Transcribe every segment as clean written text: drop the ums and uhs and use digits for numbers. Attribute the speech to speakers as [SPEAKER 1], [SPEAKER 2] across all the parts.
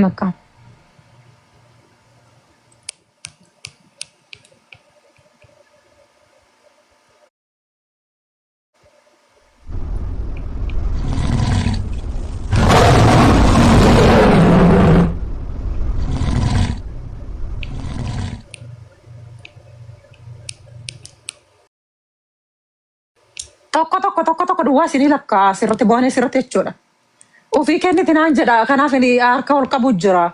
[SPEAKER 1] በቃ tokko duwwaa isinii lakka asirratti bu'aan asirratti jechuudha. Ofii kenniti naan jedha kanaaf harka ol qabu jira.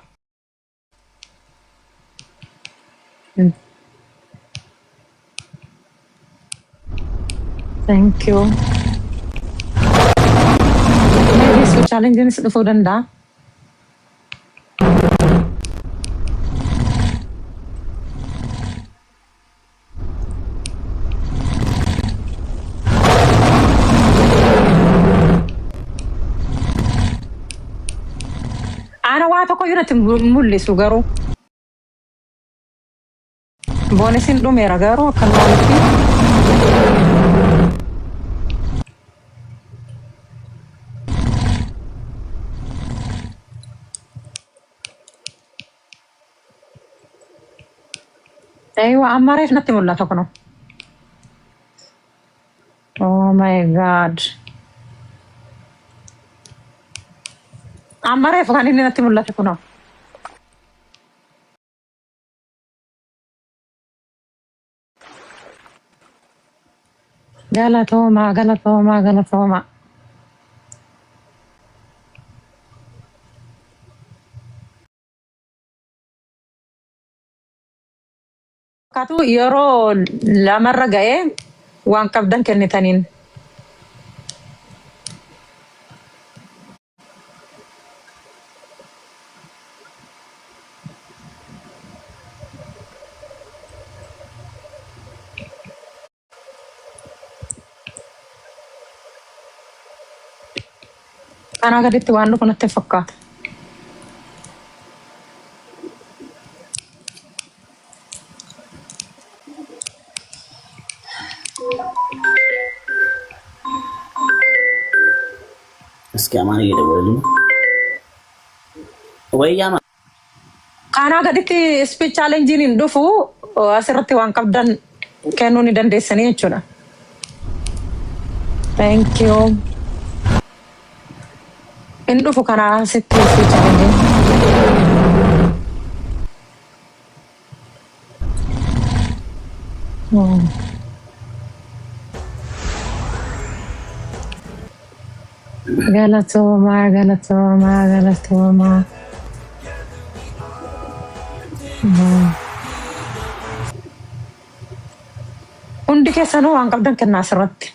[SPEAKER 1] Thank you. Maybe so challenges dhufuu danda'a. Ana waa tokko yoo natti mul'isu garuu boonisiin dhumeera garuu akka naannootti aywa amma reef natti mul'ata kuno. Oh my god. Amma reef kan inni natti mul'ate kuno. Galatooma. Katu yeroo lamarra ga'ee waan qabdan kennitaniin. Kanaa gaditti waan dhufu natti fakkaata.
[SPEAKER 2] እስኪ አማን እየደወለልኝ ወይያማ
[SPEAKER 1] kanaa gaditti speech challenge dhufu asirratti waan qabdan kennuu ni dandeessanii jechuudha. Thank you. In dhufu kanaa sitti speech challenge. Galatooma. Hundi keessanuu waan qabdan kennaa asirratti.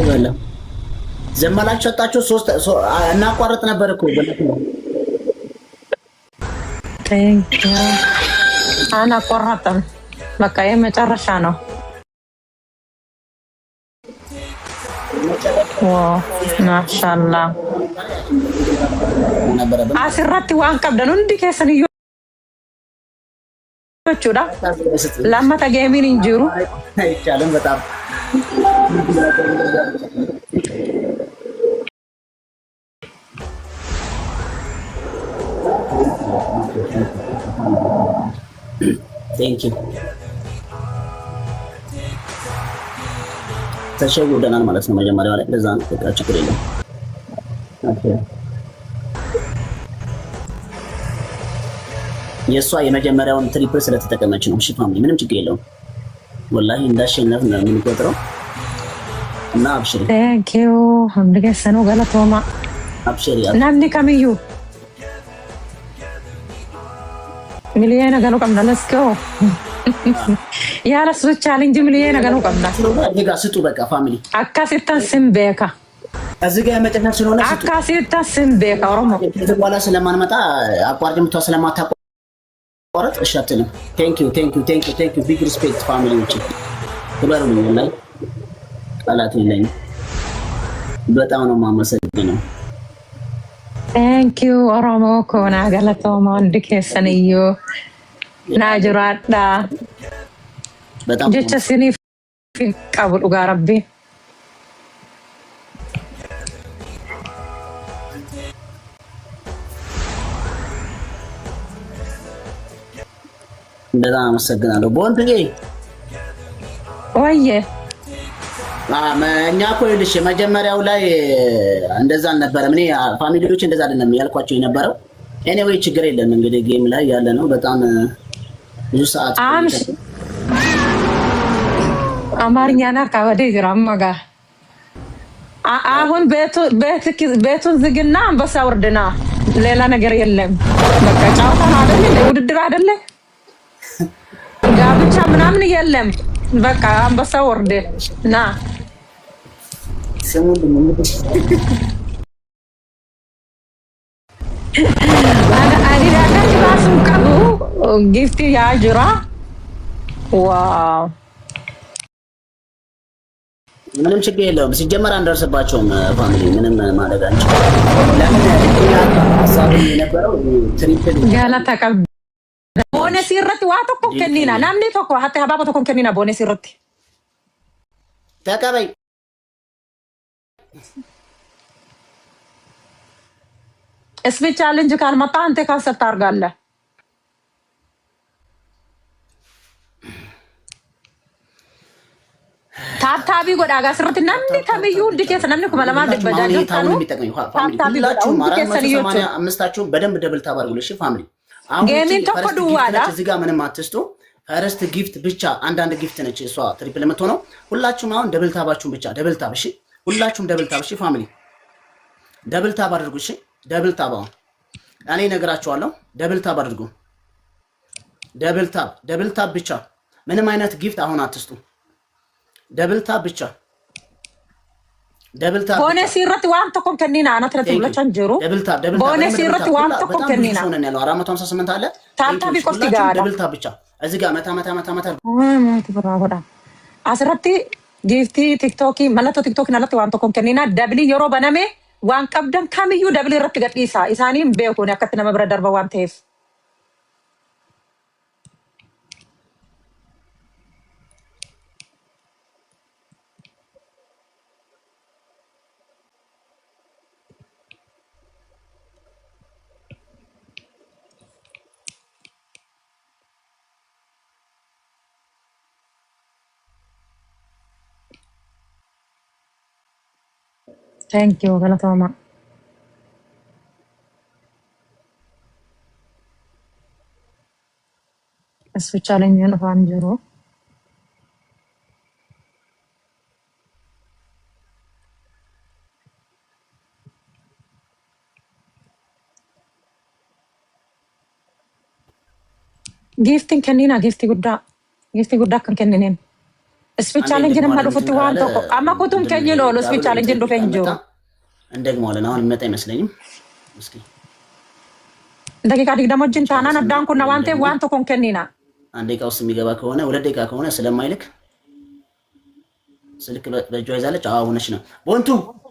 [SPEAKER 2] በለው ዘመላችሁ ሰጣችሁ ሶስት እናቋርጥ ነበር እኮ
[SPEAKER 1] Thank you. አናቋረጥም። በቃ የመጨረሻ ነው። ማሻአላህ asirratti waan qabdan hundi keessan iyyuu jechuudha. Lammata geemiin hin jiru.
[SPEAKER 2] አይቻልም በጣም Thank you. ተሸውደናል ማለት ነው። መጀመሪያው ላይ ለዛ ነው በቃ ችግር የለም። ኦኬ የሷ የመጀመሪያውን ትሪፕል ስለተጠቀመች ነው። እሺ ፋሚሊ ምንም ችግር የለውም። ወላሂ እንዳሸነፍ ነው የምንቆጥረው እና አብሽሪ።
[SPEAKER 1] Thank you. እንደገሰኑ ገለቶማ
[SPEAKER 2] አብሽሪ
[SPEAKER 1] namni kamiyyuu miliyeena galuu qabna. Let's go. Yaala su challenge miliyeena galuu qabna.
[SPEAKER 2] እዚህ ጋር ስጡ በቃ ፋሚሊ
[SPEAKER 1] akkasittan sin beeka.
[SPEAKER 2] እዚህ ጋር የመጨረሻ ስለሆነ ስጡ።
[SPEAKER 1] akkasittan sin beeka oromo.
[SPEAKER 2] በኋላ ስለማንመጣ አቋርጭ የምትዋ ስለማታቋረጥ እሺ አትልም። ቴንክ ዩ ቢግ ሪስፔክት ፋሚሊዎች ትበሩልኝ ላይ ቃላት የለኝም። በጣም ነው የማመሰግነው።
[SPEAKER 1] Thank you oromo koona galatooma hundi keessan iyyuu naa jiraadha.
[SPEAKER 2] በጣም
[SPEAKER 1] jecha siniif قبل وقا ربي
[SPEAKER 2] በጣም አመሰግናለሁ ቦንትዬ።
[SPEAKER 1] ወይዬ
[SPEAKER 2] እኛ እኮ ይኸውልሽ መጀመሪያው ላይ እንደዛ አልነበረም። እኔ ፋሚሊዎች እንደዛ አይደለም ያልኳቸው የነበረው። ኤኒዌይ ችግር የለም እንግዲህ ጌም ላይ ያለ ነው። በጣም ብዙ ሰዓት
[SPEAKER 1] አማርኛ ና ካወደ ግራማጋ አሁን ቤቱን ዝግና አንበሳ ውርድና ሌላ ነገር የለም። በቃ ጫውታ ነው አይደል? ውድድር አይደለ? ጋብቻ ምናምን የለም። በቃ አንበሳ ወርድ ና አዲዳከት ራሱን ቀቡ ጊፍት ያጅራ ዋው
[SPEAKER 2] ምንም ችግር የለውም። ሲጀመር አንደርስባቸውም ፋሚሊ ምንም ማለት አንችልም። ለምን ሀሳቡ የነበረው ትሪፕል
[SPEAKER 1] ገና ተቀብ ቦነስ ይረቲ ዋቶ ኮከኒና ናምኔ ቶኮ ሀተ ሀባቦ ቶኮ ኮከኒና ቦነስ ይረቲ
[SPEAKER 2] ተቀበይ
[SPEAKER 1] እስቢ ቻሌንጅ ካልመጣ አንተ ካንሰል ታርጋለህ። ታታቢ ጎዳ ጋር ስርት ናምኔ ከመዩ እንድከስ ናምኔ ኩመለማ ደበጃጅ ታኑ ታታቢ ጎዳ
[SPEAKER 2] አምስታችሁን በደንብ ደብል ታባርጉ። እሺ ፋሚሊ
[SPEAKER 1] ጌሚን ቶኮ ዱዋላ
[SPEAKER 2] እዚህ ጋር ምንም አትስጡ። ፈረስት ጊፍት ብቻ አንዳንድ ጊፍት ነች እሷ ትሪፕል የምትሆነው። ሁላችሁም አሁን ደብል ታባችሁን ብቻ ደብል ታብ። እሺ ሁላችሁም ደብል ታብ። እሺ ፋሚሊ ደብል ታብ አድርጉ። እሺ ደብል ታብ አሁን እኔ እነግራችኋለሁ። ደብል ታብ አድርጉ። ደብል ታብ ብቻ ምንም አይነት ጊፍት አሁን አትስጡ። ደብል ታብ ብቻ ደብል ታብ
[SPEAKER 1] ቦነስ ይረቲ ዋን ተኮን ከኒና አናት ለተብለቻን ጀሩ
[SPEAKER 2] ደብል ታብ
[SPEAKER 1] ቦነስ ይረቲ ዋን ተኮን ከኒና
[SPEAKER 2] ሆነን ያለው 458 አለ።
[SPEAKER 1] ታብታቢ ቆፍቲ ጋር
[SPEAKER 2] ደብል ታብ ብቻ እዚህ ጋር መታ
[SPEAKER 1] ማት ብራወዳ አስረቲ ጊፍቲ ቲክቶክ መለቶ ቲክቶክ ናለት ዋን ተኮን ከኒና ደብል የሮ በነሜ ዋን ቀብደን ካምዩ ደብል ይረቲ ገዲሳ ኢሳኒም ቤኮን ያከተነ መብረ ደርበ ዋን ቴፍ Thank you, galatoma. As we challenge you of Anjuro. Gifting kanina, gifting good duck and caninin. ስፒች ቻሌንጅ ነማዱፍት ዋን ተቆ አማኮቱም ከኝ ነው ለስፒች ቻሌንጅ እንደፈንጆ
[SPEAKER 2] እንደግሞለን አሁን መጣ አይመስለኝም። እስኪ
[SPEAKER 1] ደቂቃ ደግሞ ጅንታና ነዳንኩና ዋንቴ ዋን ተኮን ከኒና
[SPEAKER 2] አንድ ደቂቃ ውስጥ የሚገባ ከሆነ ሁለት ደቂቃ ከሆነ ስለማይልክ ስልክ በእጇ ይዛለች። አዎ ሆነሽ ነው።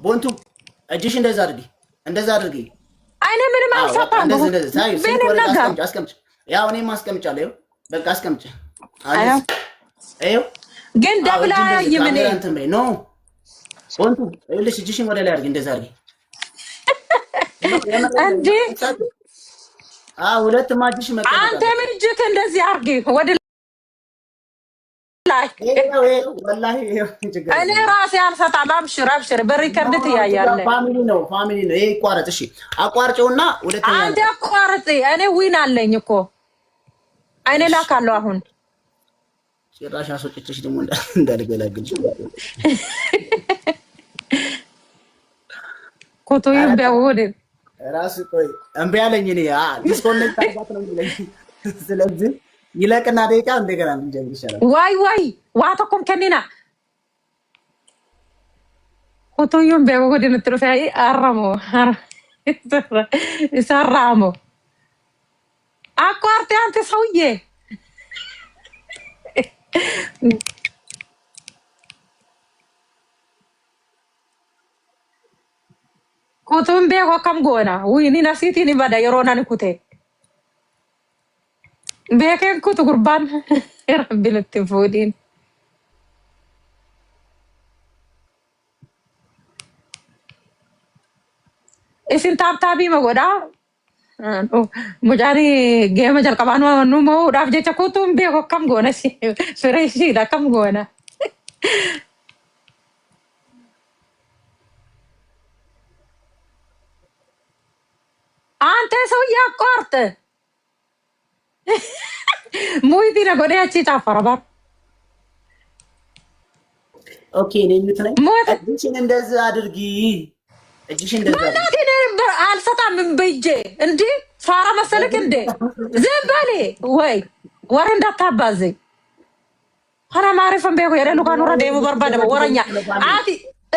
[SPEAKER 2] ቦንቱ እጅሽ እንደዛ አድርጊ። አይኔ ምንም አልሰጣም። እንደዚህ ሳይ ስልክ ወደ አስቀምጭ። ያው እኔም አስቀምጫለሁ። በቃ አስቀምጭ። አዩ
[SPEAKER 1] ግን ደብላ ይምን
[SPEAKER 2] ኖ ወንቱ እልሽ እጅሽን ወደ ላይ አድርጊ። እንደዛ አድርጊ
[SPEAKER 1] እንዴ
[SPEAKER 2] ሁለት ማጅሽ መቀመጥ
[SPEAKER 1] አንተ ምን እጅክ እንደዚህ አድርጊ ወደ ላይ
[SPEAKER 2] ወላሂ
[SPEAKER 1] እኔ ራሴ አልሰጣም። አብሽር በሪከርድ ያያለ
[SPEAKER 2] ፋሚሊ ነው ይሄ ይቋረጥ። እሺ አቋርጨውና ሁለተኛ
[SPEAKER 1] አንተ አቋርጥ። እኔ ዊን አለኝ እኮ አይኔ ላካለሁ አሁን
[SPEAKER 2] ጭራሽ አስወጭችሽ ደግሞ እንዳልገላግልሽ
[SPEAKER 1] ኮቶይ ቢያወደ
[SPEAKER 2] ራስ ቆይ እምቢ አለኝ። እኔ ዲስኮኔክት አድርጋት ነው የሚለኝ። ስለዚህ ይለቅና ደቂቃ እንደገና እንጀምር ይሻላል።
[SPEAKER 1] ዋይ ዋተኮም ከኒና ኮቶዩን ቢያወደ ምትረፋይ አራሞ ይሰራሞ አቋርጥ አንተ ሰውዬ Kutun beko kam gona. Ni nasiti ni bada yorona ni kute. Beken kutu kurban. Rabbil tifudin. isin taabtaabii ma godhaa? Mucaanii geema jalqabaan nu mo'uudhaaf jecha kutuun beeku akkam goona fireeshiidha akkam goona. Ante ሰውዬ አቋርጥ ሙይቲ ነገደ ያቺ ጫፈረ ባር
[SPEAKER 2] ኦኬ ነኝ ምትለኝ እጅሽን እንደዛ አድርጊ እጅሽን እንደዛ
[SPEAKER 1] ማለት አልሰጣም በእጄ እንዴ ፋራ መሰለክ እንዴ ዝም በል ወይ ወሬ እንዳታባዘኝ ኧረ ማሪፈን በይው የደሉ ካኖራ ደሙ በርባደ ወረኛ አቲ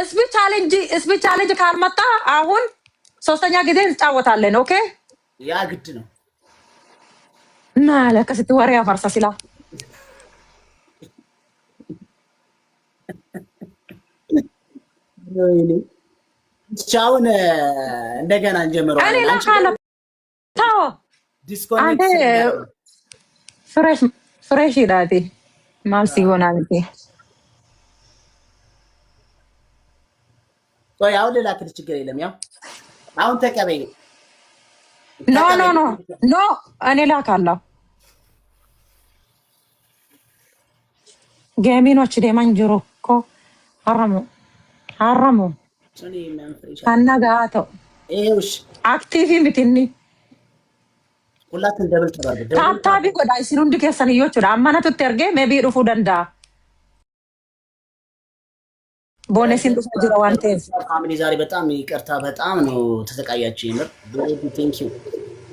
[SPEAKER 1] እስቢ ቻሌንጅ ካልመጣ አሁን ሶስተኛ ጊዜ እንጫወታለን ኦኬ
[SPEAKER 2] ያ ግድ ነው
[SPEAKER 1] ማለከ ስትወሬ ያፈርሳ ሲላ
[SPEAKER 2] ቻውን እንደገና እንጀምረዋለን
[SPEAKER 1] እኔ ለካለ ታው አንተ ፍሬሽ ይላቲ ማልሲ ይሆናል እንዴ
[SPEAKER 2] ቆይ አሁን ላክል ችግር የለም ያው አሁን ተቀበይ
[SPEAKER 1] ኖ እኔ ላካለሁ ገሚኖች ደማንጅሮ እኮ ሐረሙ አናጋቶ
[SPEAKER 2] ኤውሽ
[SPEAKER 1] አክቲቭ ምትኒ
[SPEAKER 2] ሁላችን ደብል ተባለ
[SPEAKER 1] ታታቢ ጎዳይ ሲሩንድ ከሰንዮቹ አማናቱ ተርጌ ሜቢ ሩፉ ደንዳ ቦነሲን ተሰጅራ ዋንቴ
[SPEAKER 2] ፋሚሊ ዛሬ በጣም ይቅርታ በጣም ነው ተሰቃያችሁ ይምር ቴንክ ዩ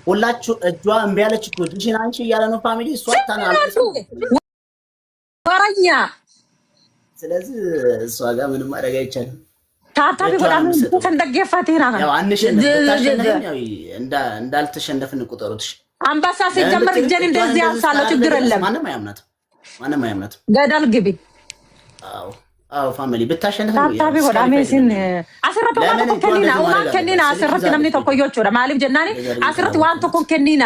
[SPEAKER 2] ሁላችሁ እጇ እምቢ ያለች እኮ ዲሽን አንቺ እያለ ነው ፋሚሊ እሷ ታናለች
[SPEAKER 1] ወራኛ
[SPEAKER 2] ስለዚህ እሷ ጋር ምንም ማድረግ አይቻልም
[SPEAKER 1] ታታቢ ጎዳም ተንደገፋቴና
[SPEAKER 2] ያው አንሽን ተታሸነኝ ያው እንዳልተሸነፍን ቁጠሩት
[SPEAKER 1] አንበሳ ሲጀምር እጀን እንደዚህ ያሳለው ችግር የለም
[SPEAKER 2] ማንም አያምናት
[SPEAKER 1] ገደል ግቢ
[SPEAKER 2] አዎ ፋሚሊ ብታሸነፍ
[SPEAKER 1] ታታቢ ጎዳም ሲን አስረቱ ዋንቶ ከኒና ዋን ከኒና አስረት ለምን ተቆዮቹ ለማሊፍ ጀናኒ አስረት ዋንቶ ከኒና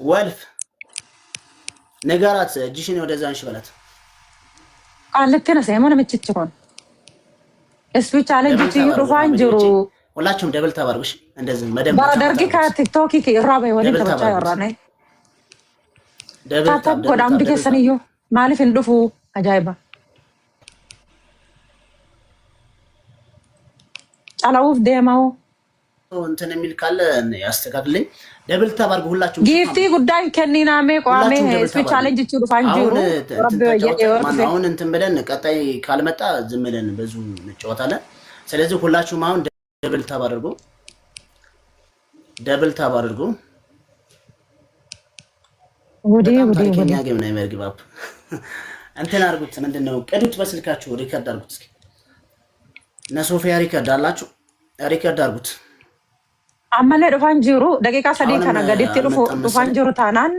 [SPEAKER 2] ወልፍ ነገራት እጅሽን ወደዛ አንሺ በላት
[SPEAKER 1] አለተና ሰይሞን ምጭጭቆን እስፒ ቻሌንጅ ይሩፋን ጅሩ
[SPEAKER 2] ሁላችሁም ደብል ተባርጉሽ እንደዚህ መደብ
[SPEAKER 1] ባደርጊ ከቲክቶክ ይራበይ ወደ ተባቻ ያራነ ደብል ታብ ጎዳም ዲከሰንዮ ማሊፍ እንዱፉ አጃይባ ጫላውፍ ደማው
[SPEAKER 2] እንትን የሚል ካለ ያስተካክልኝ ደብል ተባርጉ ሁላችሁም
[SPEAKER 1] ጊፍቲ ጉዳይ ከኒና ሜ ቋሜ እስፒ ቻሌንጅ ይሩፋን ጅሩ
[SPEAKER 2] አሁን እንትን ብለን ቀጣይ ካልመጣ ዝም ብለን በዙ እንጫወታለን ስለዚህ ሁላችሁም አሁን ደብል ታባርጉ ወዲ ከኛ ገም ነው የሚርግባብ እንትን አርጉት ምንድነው ቀዱት በስልካችሁ ሪከርድ አርጉት እስኪ እና ሶፊያ ሪከርድ አላችሁ ሪከርድ አርጉት አመለ ዱፋንጅሩ ደቂቃ ሰዲ ከነገዲት ዱፋንጅሩ ታናን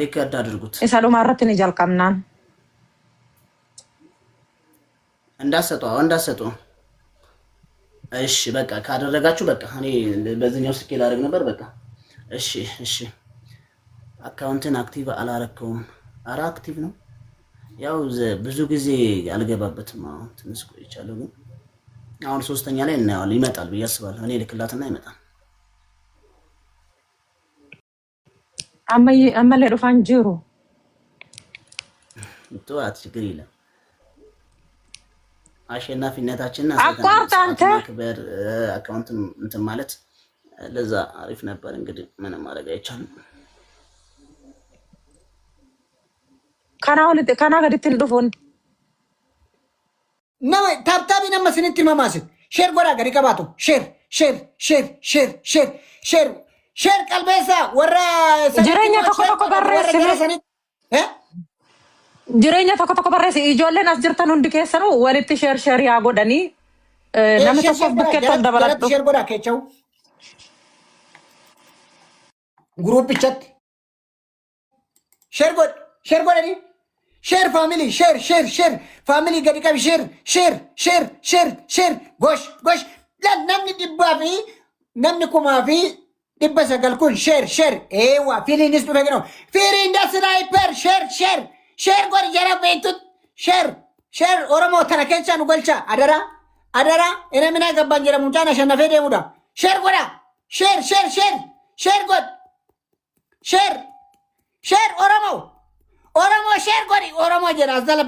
[SPEAKER 2] ሪከርድ አድርጉት እሳሉ ማረትን ይጃልቀምናን እንዳሰጡ እሺ በቃ ካደረጋችሁ በቃ እኔ በዚህኛው ስልክ ላደርግ ነበር በቃ እሺ አካውንትን አክቲቭ አላረከውም አራ አክቲቭ ነው ያው ብዙ ጊዜ አልገባበትም አሁን ትንሽ ቆይቻለሁ ግን አሁን ሶስተኛ ላይ እናያለን ይመጣል ብዬ አስባለሁ እኔ ልክላትና ይመጣል አመለ ዱፋንጅሩ ተዋት ችግር የለም አሸናፊነታችንና አቋርጣንተ አካውንት እንትን ማለት ለዛ አሪፍ ነበር እንግዲህ ምንም ማድረግ አይቻልም ካና ገድትል ዱፎን
[SPEAKER 3] ነው ታብታቢ ነው መስንት ማማስት ሼር ጎራ ገሪ ቀባቱ ሼር ቀልበሳ ወራ
[SPEAKER 1] ጅሬኛ ተኮ በረስ ኢጆለን አስጅርተን ሁንድ ከሰሩ ወልት ሼር ያጎደኒ ነመተኮ በከተ ደበላቱ
[SPEAKER 3] ሼር ጎራ ከቸው ግሩፕ ቻት ሼር ጎደኒ ሼር ፋሚሊ ሼር ፋሚሊ ገዲ ቀብ ሼር ጎሽ ለነም ዲባፊ ነም ኩማፊ ዲበሰ ገልኩን ሼር ኤዋ ፊሊንስ ዱፈገ ነው ፊሪ እንደ ስናይፐር ሼር ጎር ጀረበይቱ ሼር ሼር ኦሮሞ ተነከቻ ኑገልቻ አደራ አደራ እኔ ምን አገባኝ ጀረሙጫና ሸነፈ ደሙዳ ሼር ጎዳ ሼር ሼር ሼር ሼር ጎድ ሼር ሼር ኦሮሞ ኦሮሞ ሼር ጎዲ ኦሮሞ ጀራ አዛለ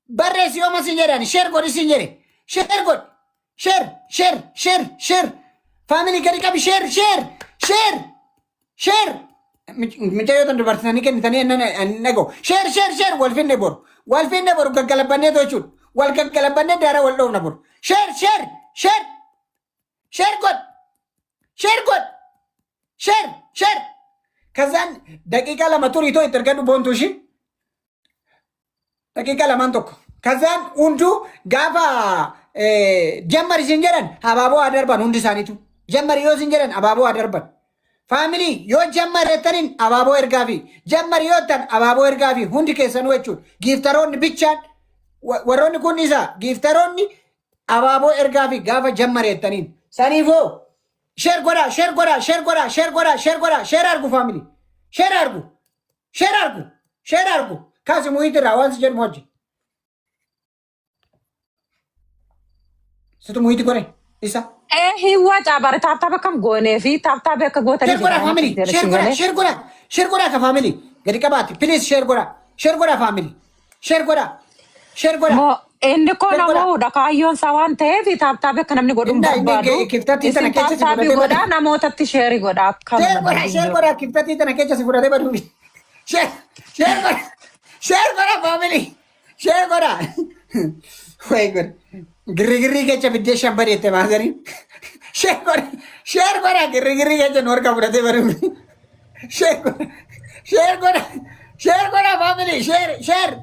[SPEAKER 3] በሬሴ ዮማ ሲጀራኒ ሼር ጎዲ ሲጀሪ ሼር ጎድ ሼር ሼር ሼር ሼር ፋሚሊ ገዲ ቀቢ ሼር ሼር ሼር ሼር ምንጨዮ ተንደ በርተኒ ከንተኒ ነጎ ሼር ሼር ሼር ወልፊን ነቦር ገገለበኔ ቶቹን ወልገገለበኔ ዳራ ወልዶ ነቦር ሼር ሼር ሼር ሼር ጎድ ሼር ጎድ ሼር ሼር ከዛን ደቂቃ ለመቱር ይቶ ይተርገዱ ቦንቱሺ ደቂቃ ለማን ቶኮ ከዛን ሁንዱ ጋፋ ጀመር ሲንጀረን አባቦ አደርባን ሁንዲ ሳኒቱ ጀመር ዮ ሲንጀረን አባቦ አደርባን ፋሚሊ ዮ ጀመር የተኒን አባቦ ኤርጋፊ ጀመር ዮተን አባቦ ኤርጋፊ ሁንዲ ከሰን ወቹ ጊፍተሮን ብቻን ወሮን ኩኒሳ ጊፍተሮን አባቦ ኤርጋፊ ጋፋ ጀመር የተኒን ሰኒፎ ሼር ጎዳ ሼር ጎዳ ሼር ጎዳ ሼር ጎዳ ሼር ጎዳ ሼር አርጉ ፋሚሊ ሼር አርጉ ሼር አርጉ ሼር አርጉ ካስ ሙይትራ ዋንስ ጀርሞጂ ስቱ ሙይት ጎኔ ኢሳ
[SPEAKER 1] ሂዋ ጫባረ ታብታበ ከም ጎኔ ፊ ታብታበ ከጎተሪ
[SPEAKER 3] ሼር ጎዳ ፋሚሊ ሼር ጎዳ ሼር ጎዳ ሼር ጎዳ ከፋሚሊ ገዲ ቀባት ፕሊዝ ሼር ጎዳ ፋሚሊ ሼር ጎዳ ሼር ጎዳ
[SPEAKER 1] inni ko namoota kaayyoon isaa waan ta'eef taabtaabee akka namni godhuun barbaadu. Isin taabtaabii godhaa namootatti sheerii godhaa akka
[SPEAKER 3] sheer godhaa kiftatii tana keessa si fudhatee baduu sheer godhaa faamilii sheer godhaa wayi godha girrigirrii keessa biddee shabbadeette maasariin sheer godhaa girrigirrii keessa noorka fudhatee baduu sheer godhaa faamilii sheer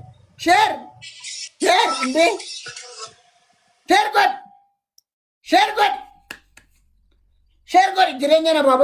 [SPEAKER 3] ሼር እንዴ ሼር ጎድ ጅሬኛ ነው ባቦ